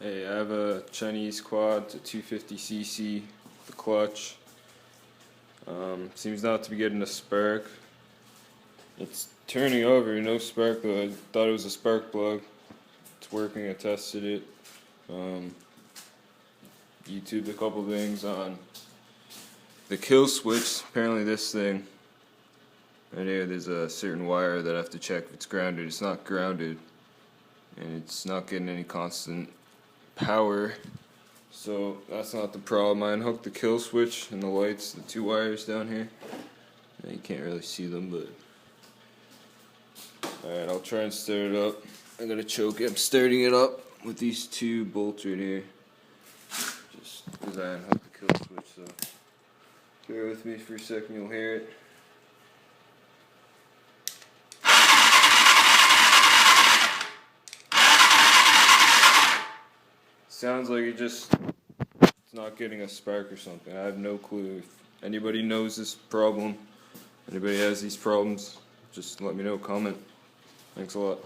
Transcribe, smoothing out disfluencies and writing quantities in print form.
Hey, I have a Chinese quad, it's a 250cc, the clutch. Seems not to be getting a spark. It's turning over, no spark though. I thought it was a spark plug. It's working, I tested it. YouTubed a couple things on the kill switch. Apparently this thing, right here, there's a certain wire that I have to check if it's grounded. It's not grounded, and it's not getting any constant power, so that's not the problem. I unhooked the kill switch and the lights, the two wires down here. You can't really see them, but alright, I'll try and start it up. I gotta choke it. I'm starting it up with these two bolts right here, just because I unhooked the kill switch, so bear with me for a second, you'll hear it. Sounds like it's not getting a spark or something. I have no clue. If anybody knows this problem, anybody has these problems, just let me know, comment. Thanks a lot.